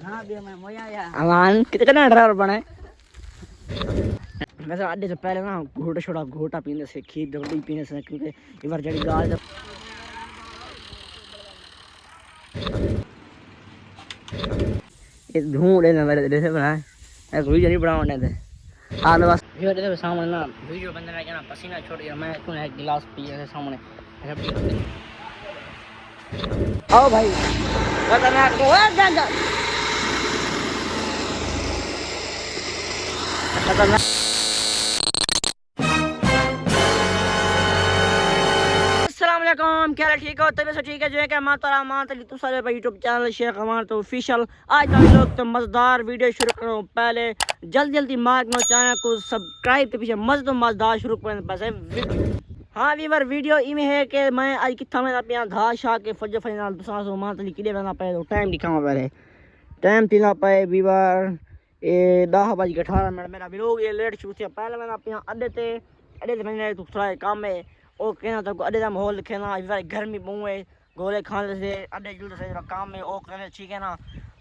हाँ भी मैं मोया या अमान कितना ड्राइवर बने वैसे अड्डे से पहले ना घोटा पीने से खीर दबड़ी पीने से क्योंकि एक बार जड़ी गाल ये ढूंढे ना मेरे जैसे बनाए एक वीडियो नहीं बनाने थे आज बस ये देखो सामने ना वीडियो बंद रह गया ना पसीना छोड़ गया मैं क्यों एक गिलास पिए सामने आओ भाई खतरनाक खतरनाक अस्सलामुअलैकुम क्या ठीक हो तबीयत से ठीक है जो है क्या माता माता तू सारे भाई यूट्यूब चैनल शेख अमान तो ऑफिशियल आज का लोग तो मज़ेदार वीडियो शुरू करो पहले जल्दी मार्क नो चैनल को सब्सक्राइब के पीछे मज़ेदार शुरू करें बस हाँ वीवर वीडियो इमें है कि मैं आज कितना मैं अपने धा शाह के फजर फजर दूसरा सो मान तली किले रहना पे तो टाइम दिखाऊं पहले टाइम तीना पे वीवर ये 10:18 मेरा व्लॉग ये लेट शुरू किया पहले मैंने अपने अड्डे से मैंने थोड़ा काम है ओ कहना तो अड्डे का माहौल दिखाना वीवर गर्मी बहुत है गोले खाने से अड्डे जुलते से काम है ओ कहने ठीक है ना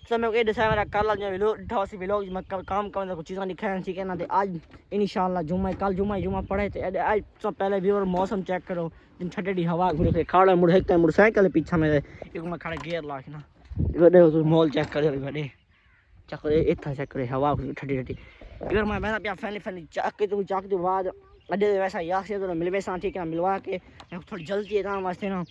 सब मैं डिसाइड मेरा कल जो व्लॉग उठा सी व्लॉग मैं काम करने कुछ चीज़ें दिखाएं ठीक है ना तो आज इंशाल्लाह जुम्मा कल जुम्मा पढ़े थे आज सब पहले व्यूअर मौसम चेक करो दिन छठे डी हवा घुरे खाड़ा मुड़ एक मोटरसाइकिल पीछे में एक मैं खड़े गियर लाख ना देखो माहौल चेक करे बड़े चेक करे इतना चेक करे हवा ठंडी ठंडी अगर मैं पिया फैली चाक के बाद अड्डे वैसा याद से तो मिल वैसा ठीक है मिलवा के थोड़ी जल्दी है वास्ते ना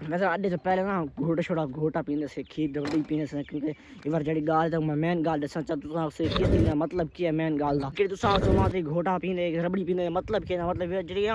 वैसे अड्डे से पहले ना घोटा पीने से खीर दबड़ी पीने से क्योंकि एक बार जड़ी गाल तक मैं मेन गाल दसा तुसा से की मतलब क्या मेन गाल दा कि तुसा तो माते घोटा पीने रबड़ी पीने मतलब क्या मतलब जड़ी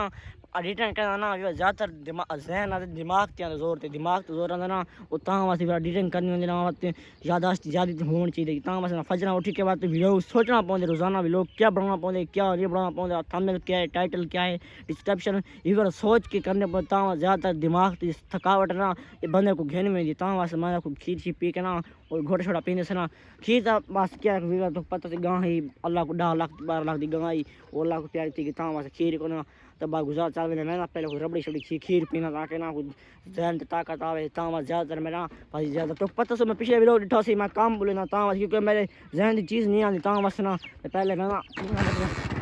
रिटर्न करना ना ज़्यादातर दिमाग ते जोर ते दिमाग तो जोर आंदा ना वो वास्ते रिटर्न करनी होंदी ना वास्ते यादाश्त ज़्यादा होनी चाहिए वास्ते फजना उठी के बाद व्लॉग सोचना पौंदे रोजाना व्लॉग क्या बनाना पौंदे क्या नहीं बनाना पौंदे थंबनेल क्या है टाइटल क्या है डिस्क्रिप्शन इवर सोच के करने पर ज़्यादातर दिमाग की थकावट ना ये बंदे को घेन में दी वास्ते मैं खीर शी पी के ना और घोटा पीने से ना खीर का बस क्या है तो पता गां ही अल्लाह को 10 लाख 12 लाख की गां ही वो अल्लाह को प्यारी थी कि वास्ते खीर को ना तब गुजार चाल में ना पहले रबड़ी शबड़ी खीर पीना ताकि ना कुछ जहन ताकत आवे ज़्यादातर मेरा भाई ज़्यादा तो पता से मैं पिछले व्लॉग डिठा सी मैं काम बोले ना क्योंकि मेरे जहन की चीज़ नहीं आती वास्ते ना पहले मैं ना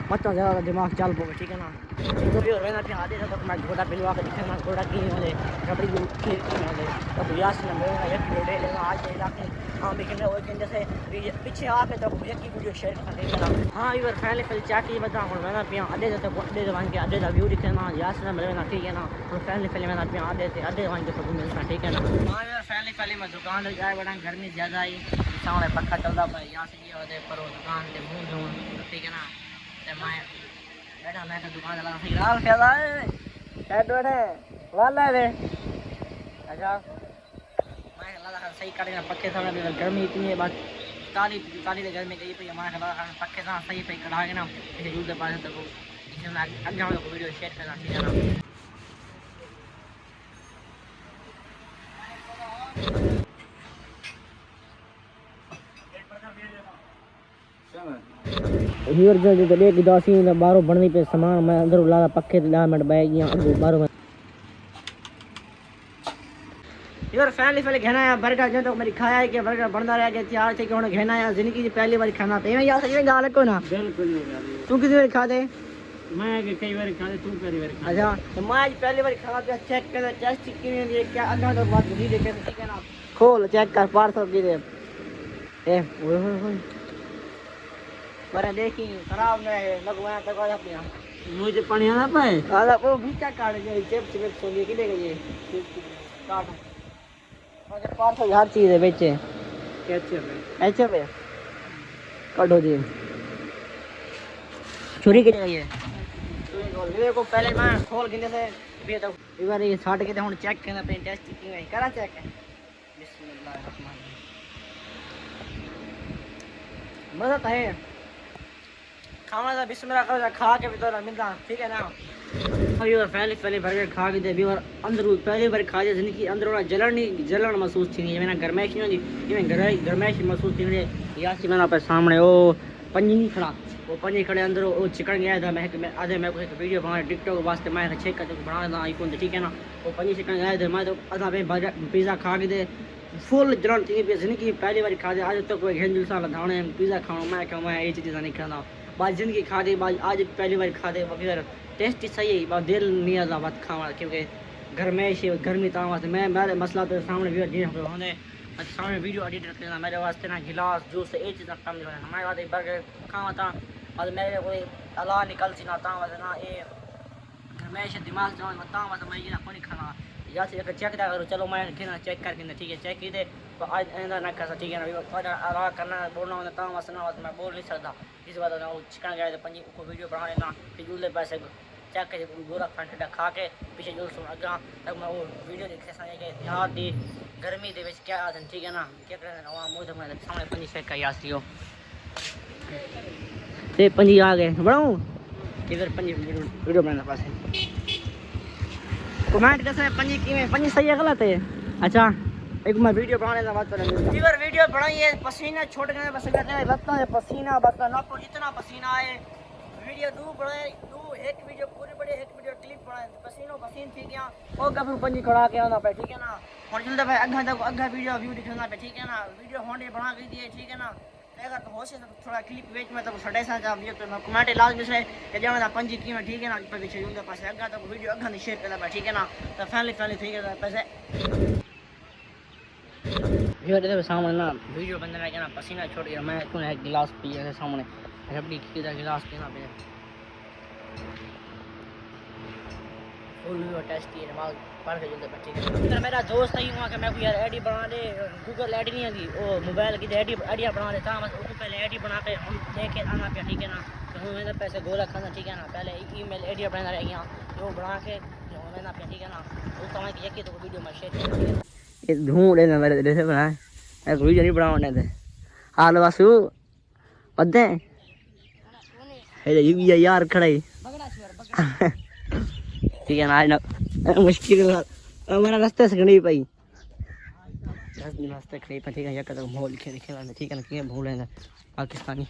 पता ज़्यादा दिमाग चल पो ठीक है ना तो भी रहना फिर आधे तक मैं घोड़ा पिलवा के दिखाना घोड़ा की वाले रबड़ी खीर की वाले तो यास ना मेरा एक वीडियो लेना आज के इलाके हाँ लेकिन वो जैसे पीछे आके तो एक ही वीडियो शेयर कर देना हाँ इवर पहले चाटी बता मैं ना पिया अड्डे अड्डे वन के अड्डे का व्यू दिखाना यास ना मेरे ना ठीक है ना और पहले मैं ना पिया अड्डे वन के फोटो मिलना ठीक है ना हाँ यार पहले मैं दुकान पर जाए बड़ा गर्मी ज़्यादा आई सामने पक्का चलता भाई यहाँ से ये होते पर दुकान से मुँह धोन ठीक है ना मैं बैठा मैं तो दुकान चला फिलहाल क्या है बैठे वाला है अच्छा मैं लगा सही करेगा पक्के सामने भी गर्मी इतनी है बस काली गर्मी गई पे हमारे लगा पक्के साथ सही पे कढ़ा के ना इसे यूज कर पाते तो इसमें मैं आगे हम लोग वीडियो शेयर करना ठीक है ना हीर जो देख दासी बाहरों बननी पे सामान मैं अंदर ला पक्के 10 मिनट बैठ गया बाहरों यार फैमिली घेना है बर्गर जो तो मेरी खाया है कि बर्गर बनता रह गया तैयार थे कि उन्हें घेना है जिंदगी की पहली बार खाना पे यार सही में गाल को ना बिल्कुल नहीं तू कितनी बार खा दे मैं कई बार खा दे तू पहली बार अच्छा तो मैं आज पहली बार खाना पे चेक कर टेस्ट की क्या आधा तो बात बुरी देखे ठीक है ना खोल चेक कर पार्सल की दे ए ओए पर देखी खराब नहीं लगवाया तक अपने मुझे पानी आना पाए आला वो बीचा काट गई चिप्स विप्स हो गई कि ले गई काट मुझे 500 हर चीज है बेचे कैसे पे काटो जी चोरी के लिए ले को पहले मैं खोल गिने से भी तो एक बार ये 60 के हुन चेक करना पे टेस्ट की है करा चेक बिस्मिल्लाह रहमान मजा तो है खाना था बिस्मिल्लाह कर खा के भी तो मिलता ठीक है ना अभी और पहले बर्गर खा के भी और अंदर पहली बार खा जिंदगी के अंदर वाला जलन महसूस थी नहीं मैंने गरमाइश नहीं होती ये गरमाइश महसूस थी नहीं या सी मैंने पे सामने वो पंजी नहीं खड़ा वो पंजी खड़े अंदर वो चिकन गया था मैं आधे मैं एक वीडियो बना टिकटॉक वास्ते मैं चेक करके बना था आईफोन ठीक है ना वो पंजी चिकन गया था मैं तो आधा पे पिज़्ज़ा खा के दे फुल जलन थी पे जिंदगी पहली बार खा दे आज तक कोई घेंजल सा लधाने पिज़्ज़ा खाओ मैं क्या मैं ये चीज़ नहीं खाता बाद जिंदगी खा दे बाद आज पहली बार खा दे वगैरह टेस्ट सही है बाद दिल नहीं आता बात खावा क्योंकि घर में से गर्मी ताम वास्ते मैं मेरे मसला तो सामने वीडियो जी होने सामने वीडियो एडिट करना मेरे वास्ते ना गिलास जूस ये चीज़ कम नहीं होना हमारे वास्ते बर्गर खावा था बाद मेरे कोई अला निकल सी ना ताम वास्ते ना ये हमेशा दिमाग जो ताम वास्ते मैं ये ना कोई खाना या से अगर चेक करो चलो मैं ना चेक करके ठीक है चेक की दे तो आज ऐसा ना कर ठीक है ना अला करना बोलना होता ताम वास्ते ना मैं बोल नहीं सकता इस बात ना चिकन गया तो पंजी को वीडियो बना लेना फिर जूले पैसे चेक कर गोरा खंड खा के पीछे जो अगर तक मैं वो वीडियो देखे कि यहाँ दी गर्मी दे क्या आते ठीक है ना क्या करना वहाँ मुँह मैं सामने पंजी चेक कर यासी हो ते पंजी आ गए बढ़ाऊँ इधर पंजी वीडियो बनाने पास कमेंट कैसे पंजी की में पंजी सही है गलत है अच्छा एक मैं वीडियो बनाने का बात करेंगे इधर वीडियो बनाइए पसीना छोड़ गए बस करते हैं लगता है पसीना बता ना को जितना पसीना आए वीडियो दू बढ़ाए दू एक वीडियो पूरी बड़े एक वीडियो क्लिप बढ़ाए पसीनो पसीन थी गया और कभी पंजी खड़ा के आना पे ठीक है ना और जल्दी भाई अग्गा तक अग्गा वीडियो व्यू दिखाना पे ठीक है ना वीडियो होंडे बना के दिए ठीक है ना अगर तो हो सके तो थोड़ा क्लिप वेच में तो सड़े सा जा तो मैं कमेंट लाजमी से के जाना पंजी की में ठीक है ना पे पीछे उनके पास अग्गा तक वीडियो अग्गा नहीं शेयर करना ठीक है ना तो फैमिली ठीक है पैसे वीडियो सामने ना वीडियो बंद ना क्या पसीना छोड़ गया मैं कौन एक गिलास पिए सामने रबड़ी की गिलास पीना पे फुल वीडियो टेस्ट किए नमाज पढ़ के जल्दी बच्चे के मेरा दोस्त नहीं हुआ कि मैं कोई यार आईडी बना दे गूगल आईडी नहीं आती वो मोबाइल की आईडिया बना देता बस उसको पहले आईडी बना के हम लेके आना पे ठीक है ना तो हम मैंने पैसे गोला खाना ठीक है ना पहले ईमेल आईडी बनाना रह गया वो बना के जो मैंने पे ठीक है ना वो समय की यकी तो वीडियो में शेयर कर ये ढूंढ लेना मेरे जैसे बनाए मैं वीडियो नहीं बनाने दे हाल वासु पद्दे है ये यार खड़े ठीक है ना आज ना मुश्किल हमारा रास्ते से नहीं पाई रास्ते खड़ी पर ठीक है यक तो माहौल खेल खेलने ठीक है ना कि भूल है पाकिस्तानी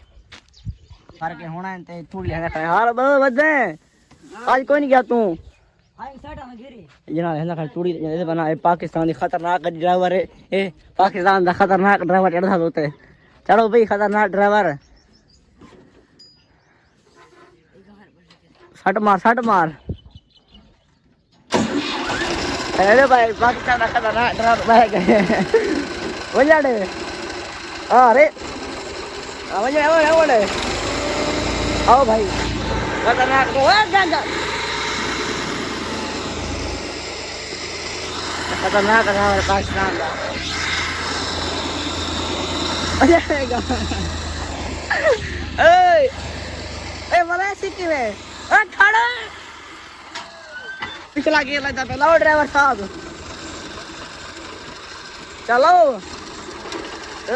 सारे के होना है ते थोड़ी है ना यार बदे आज कोई नहीं गया तू जना है ना चूड़ी जैसे बना है पाकिस्तानी खतरनाक ड्राइवर है ए पाकिस्तान का खतरनाक ड्राइवर चढ़ा होते है चलो भाई खतरनाक ड्राइवर सट मार अरे भाई पाकिस्तान का खतरनाक ड्राइवर भाई बोल दे अरे बोले आओ भाई खतरनाक खतरनाक ड्राइवर पाकिस्तान का ए सिटी में खड़ा पिछला गियर लगता पहला ड्राइवर साहब चलो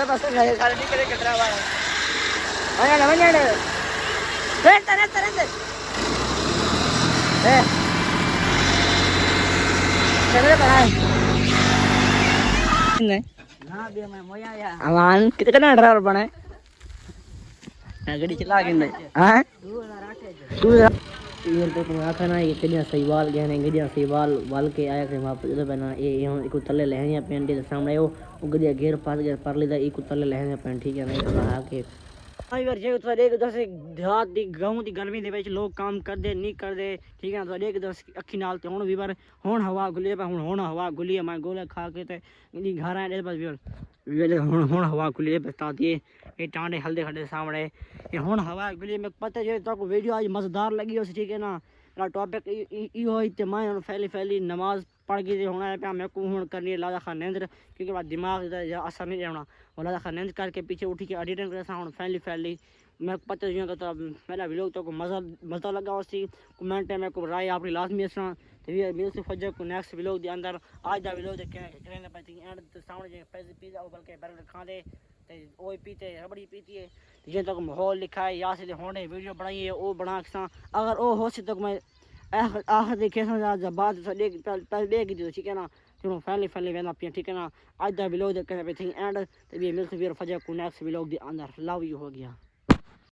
बस ड्राइवर कितना ड्राइवर बने गड्डी चला आखना ये गड्डियां सही वाल गए ने गड्डियां सही वाल के आया के वापस जो बना ये यहाँ एक तले लहंगे पहन के सामने वो गड्डियां घेर पास गए पर लेदा एक तले लहंगे पहन ठीक है नहीं तो आ के आई बार जे तो एक जैसे देहात दी गांव दी गर्मी दे विच लोग काम कर दे नहीं कर दे ठीक है तो एक दस अखी नाल ते हुन भी बार हुन हवा गुली पे हुन हवा गुली मैं गोले खा के ते नी घर आए बस वीर हुन हवा गुली बता दिए ये टांडे हल्दे खड़े सामने ये हुन हवा गुली में पता जे तो वीडियो आज मजेदार लगी हो ठीक है ना टॉपिक ई होई ते मैं फैली नमाज पढ़ के होना पे मैं को हुन करनी लादा खा नींद क्योंकि बाद दिमाग दा असर नहीं रहना और लादा खा नींद करके पीछे उठी के एडिटिंग करे सा हुन फैली मैं पता जो तो मेरा व्लॉग तो को मजा लगा उसी कमेंट में को राय अपनी लाजमी असना तो ये मिल से फजर को नेक्स्ट व्लॉग दे अंदर आज दा व्लॉग देख के ना पाती एंड सामने जे पैसे पिज़्ज़ा बल्कि बर्गर खा दे ते ओए पीते रबड़ी पीती है जे तक माहौल लिखा है या से होने वीडियो बनाई है वो बना के अगर वो हो से तक मैं आखिर देखे जब बाद पहले की ठीक है ना चलो फैमिली वेना पिया ठीक है ना आज दा व्लॉग देख के एंड तो ये मिल से फजर को नेक्स्ट व्लॉग दे अंदर लव यू हो गया।